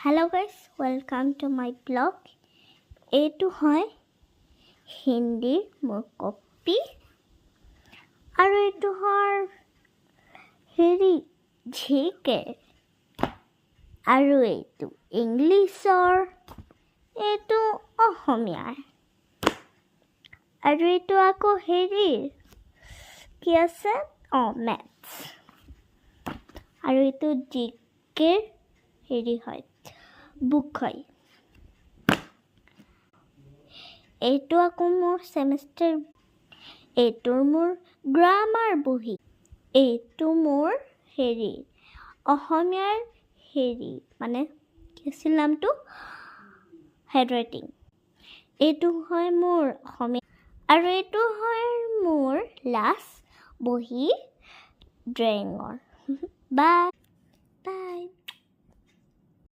Hello guys, welcome to my blog. এইটো হয় হিন্দীৰ মোৰ কপি আৰু এইটো হয় জিকে আৰু এইটো ইংলিছৰ এইটো অসমীয়াৰ আৰু এইটো আকৌ কি আছে মেথছ আৰু এইটো জিকে হয় বুক হয় এইটো আকৌ মোৰ সেমিষ্টাৰ এইটোৰ মোৰ গ্ৰামাৰ বহি এইটো মোৰ অসমীয়াৰ মানে কি আছিল নামটো হেণ্ডৰাইটিং এইটো হয় মোৰ অসমীয়া আৰু এইটো হয় মোৰ লাষ্ট বহি ড্ৰয়িঙৰ বাই